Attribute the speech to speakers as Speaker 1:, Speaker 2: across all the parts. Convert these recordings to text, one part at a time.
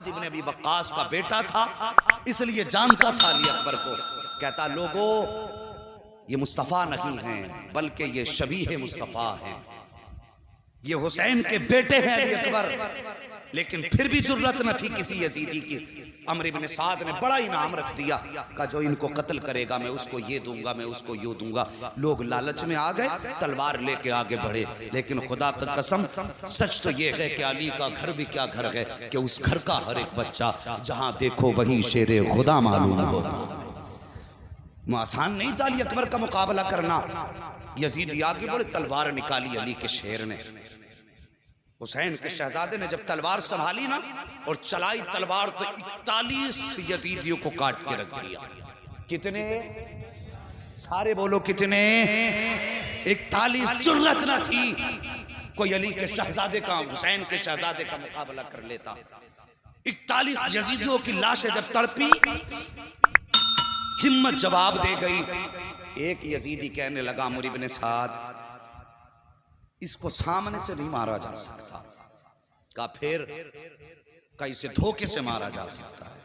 Speaker 1: ابن ابی وقاص کا بیٹا تھا، اس لیے جانتا تھا علی اکبر کو. کہتا لوگو یہ مصطفیٰ نہیں ہیں بلکہ یہ شبیہ مصطفیٰ ہیں، یہ حسین کے بیٹے ہیں علی اکبر. لیکن پھر بھی جرت نہ تھی کسی یزیدی کی. عمرو بن سعد نے بڑا انعام رکھ دیا، کہا جو ان کو قتل کرے گا میں اس کو یہ دوں گا، میں اس کو یہ دوں گا. لوگ لالچ میں آ گئے، تلوار لے کے آگے بڑھے. لیکن خدا کا قسم سچ تو یہ ہے کہ علی کا گھر بھی کیا گھر ہے کہ اس گھر کا ہر ایک بچہ جہاں دیکھو وہی شیر خدا معلوم ہوتا. آسان نہیں تھا علی اکبر کا مقابلہ کرنا. یزیدی آگے بڑھے، تلوار نکالی علی کے شیر نے. حسین کے شہزادے نے جب تلوار سنبھالی نا اور چلائی تلوار تو 41 یزیدیوں کو کاٹ کے رکھ دیا. کتنے؟ سارے بولو کتنے؟ 41. جرت نہ تھی کوئی علی کے شہزادے کا، حسین کے شہزادے کا مقابلہ کر لیتا. 41 یزیدیوں کی لاشیں جب تڑپی، ہمت جواب دے گئی. ایک یزیدی کہنے لگا عمرو بن سعد اس کو سامنے سے نہیں مارا جا سکتا. کہا پھر؟ کہا اسے دھوکے سے مارا جا سکتا ہے.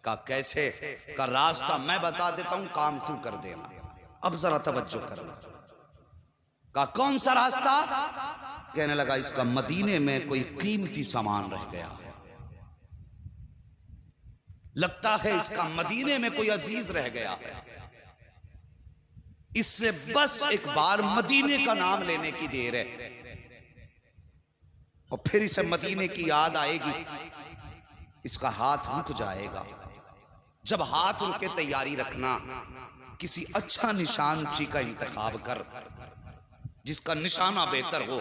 Speaker 1: کہا کیسے؟ کہا راستہ میں بتا دیتا ہوں، کام تو کر دینا. اب ذرا توجہ کرنا. کہا کون سا راستہ؟ کہنے لگا اس کا مدینے میں کوئی قیمتی سامان رہ گیا ہے، لگتا ہے اس کا مدینے میں کوئی عزیز رہ گیا ہے. اس سے بس ایک بار مدینے کا نام لینے کی دیر ہے اور پھر اسے مدینے کی یاد آئے گی، اس کا ہاتھ رک جائے گا. جب ہاتھ رکے تیاری رکھنا، کسی اچھا نشان چی کا انتخاب کر جس کا نشانہ بہتر ہو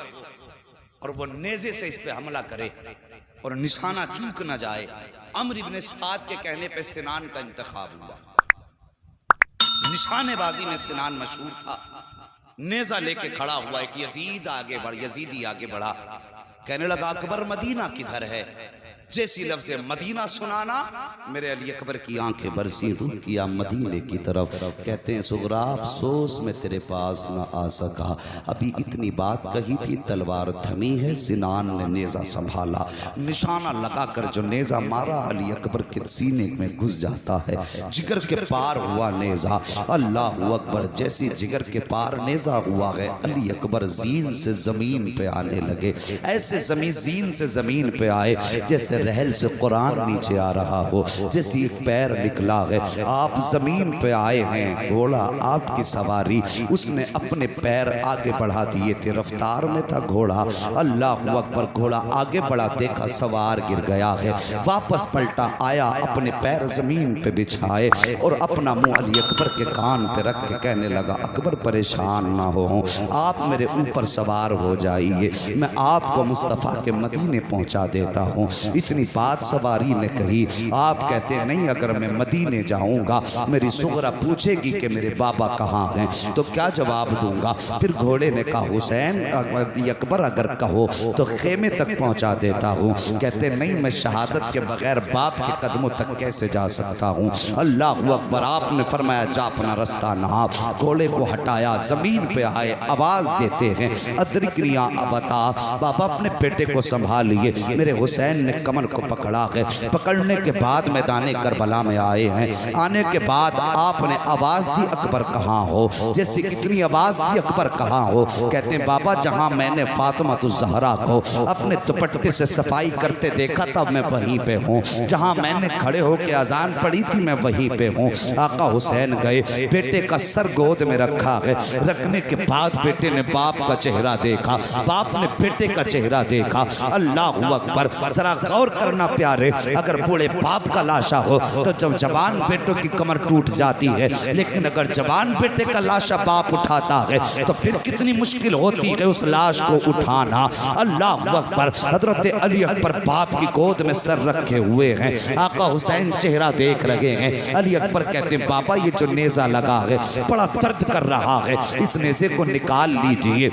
Speaker 1: اور وہ نیزے سے اس پہ حملہ کرے اور نشانہ چوک نہ جائے. عمرو بن سعد کے کہنے پہ سنان کا انتخاب ہوا. نشانے بازی میں سنان مشہور تھا. نیزہ لے کے کھڑا ہوا. ایک یزیدی آگے بڑھا، کہنے لگا اکبر مدینہ کدھر ہے؟ جیسی لفظ مدینہ سنانا میرے علی اکبر کی آنکھیں برسی، رخ کیا مدینے کی طرف. کہتے ہیں سغرا افسوس میں تیرے پاس نہ آ سکا. ابھی اتنی بات کہی تھی، تلوار تھمی ہے، سنان نے نیزہ سنبھالا، نشانہ لگا کر جو نیزہ مارا علی اکبر کے سینے میں گھس جاتا ہے. جگر کے پار ہوا نیزہ. اللہ اکبر. جیسی جگر کے پار نیزہ ہوا ہے، علی اکبر زین سے زمین پہ آنے لگے. ایسے زین سے زمین پہ آئے جیسے رحل سے قرآن نیچے آ رہا ہو، جیسی ایک پیر نکلا ہے. آپ زمین پہ آئے ہیں، گھوڑا آپ کی سواری. اس نے اپنے پیر آگے بڑھا دیے تھے، رفتار میں تھا گھوڑا. اللہ اکبر. گھوڑا آگے بڑھا، دیکھا سوار گر گیا ہے. واپس پلٹا آیا، اپنے پیر زمین پہ بچھائے اور اپنا منہ علی اکبر کے کان پہ رکھ کے کہنے لگا اکبر پریشان نہ ہو، آپ میرے اوپر سوار ہو جائیے، میں آپ کو مصطفیٰ کے مدینے پہنچا دیتا ہوں. اتنی بات سواری نے کہی. آپ کہتے نہیں اگر میں مدینے جاؤں گا میری سغرا پوچھے گی کہ میرے بابا کہاں ہیں تو کیا جواب دوں گا؟ پھر گھوڑے نے کہا حسین اکبر اگر کہو تو خیمے تک پہنچا دیتا ہوں. کہتے نہیں میں شہادت کے بغیر باپ کے قدموں تک کیسے جا سکتا ہوں. اللہ اکبر. آپ نے فرمایا جا اپنا رستہ نہاپ. گھوڑے کو ہٹایا، زمین پہ آئے، آواز دیتے ہیں ادرکنی یا ابتا. بابا اپنے بیٹے کو سنبھالیے. میرے حسین نے کمر کو پکڑا ہے. پکڑنے کے بعد میدان کربلا میں آئے ہیں. آنے کے بعد آپ نے آواز دی اکبر کہاں ہو؟ جیسے کتنی آواز دی اکبر کہاں ہو؟ کہتے ہیں بابا جہاں میں نے فاطمہ الزہرا کو اپنے دوپٹے سے صفائی کرتے دیکھا تھا میں وہیں پہ ہوں. جہاں میں نے کھڑے ہو کے اذان پڑھی تھی میں وہیں پہ ہوں. آقا حسین گئے، بیٹے کا سر گود میں رکھا ہے. رکھنے کے بعد بیٹے نے باپ کا چہرہ دیکھا، باپ نے بیٹے کا چہرہ دیکھا. اللہ اکبر. ذرا غور کرنا پیارے، اگر بوڑھے باپ کا لاشا ہو تو جب جوان بیٹوں کی کمر ٹوٹ جاتی ہے، لیکن اگر جوان بیٹے کا لاشا باپ اٹھاتا ہے تو پھر کتنی مشکل ہوتی ہے اس لاش کو اٹھانا. اللہ اکبر. حضرت علی اکبر باپ کی گود میں سر رکھے ہوئے ہیں. آقا حسین چہرہ دیکھ رہے ہیں. علی اکبر کہتے ہیں بابا یہ جو نیزہ لگا ہے بڑا درد کر رہا ہے، اس نیزے کو نکال لیجئے،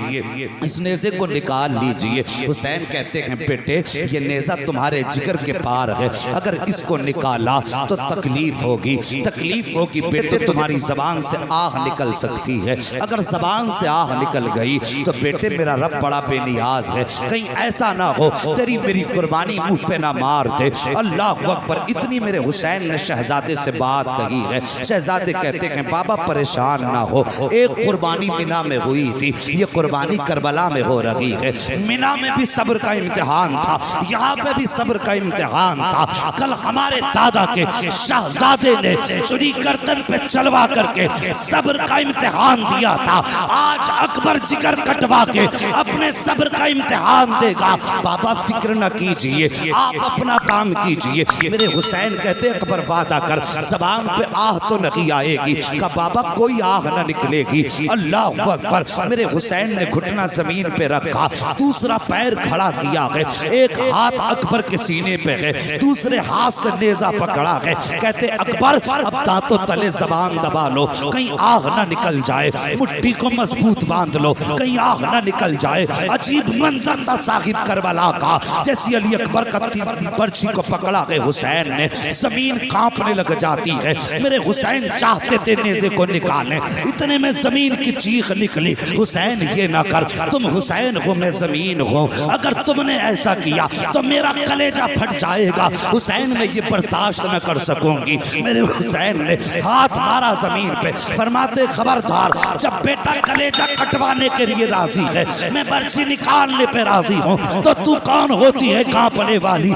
Speaker 1: اس نیزے کو نکال لیجئے. حسین کہتے ہیں بیٹے یہ نیزہ تمہارے ہمارے جگر کے پار ہے، اگر اس کو نکالا تو تکلیف ہوگی، تکلیف ہوگی بیٹے، تمہاری زبان سے آہ نکل سکتی ہے، اگر زبان سے آہ نکل گئی تو بیٹے میرا رب بڑا بے نیاز ہے، کہیں ایسا نہ ہو تیری میری قربانی منہ پہ نہ مار دے۔ اللہ اکبر، اتنی میرے حسین نے شہزادے سے بات کہی ہے۔ شہزادے کہتے ہیں بابا پریشان نہ ہو، ایک قربانی منی میں ہوئی تھی، یہ قربانی کربلا میں ہو رہی ہے، منی میں بھی صبر کا امتحان تھا، یہاں پہ بھی صبر کا امتحان تھا۔ کل ہمارے دادا کے شہزادے نے چنی گردن پہ چلوا کر کے صبر کا امتحان دیا تھا، آج اکبر جگر کٹوا کے اپنے صبر کا امتحان دے گا۔ بابا فکر نہ کیجئے، آپ اپنا کام کیجئے۔ میرے حسین کہتے اکبر وعدہ کر، زبان پہ آہ تو نہیں آئے گی، کہا بابا کوئی آہ نہ نکلے گی۔ اللہ اکبر، میرے حسین نے گھٹنا زمین پہ رکھا، دوسرا پیر کھڑا کیا ہے، ایک ہاتھ اکبر کے سینے پہ ہے، دوسرے ہاتھ سے نیزہ پکڑا ہے، کہتے اکبر اب دانتوں تلے زبان دبا لو، کہیں آہ نہ نکل جائے، مٹھی کو مضبوط باندھ لو، کہیں آہ نہ نکل جائے۔ عجیب منظر تھا صاحب کربلا کا، جیسی علی اکبر کا برچھی کو پکڑا ہے حسین نے، زمین کانپنے لگ جاتی ہے۔ میرے حسین چاہتے تھے نیزے کو نکالیں، اتنے میں زمین کی چیخ نکلی، حسین یہ نہ کر، تم حسین ہو میں زمین ہوں، اگر تم نے ایسا کیا تو میرا کلیجہ پھٹ جائے گا، حسین میں یہ برداشت نہ کر سکوں گی۔ میرے حسین نے ہاتھ مارا زمین پہ، فرماتے خبردار، جب بیٹا کلیجہ کٹوانے کے لیے راضی ہے، میں برچی نکالنے پہ راضی ہوں، تو تو کون ہوتی ہے کانپنے والی؟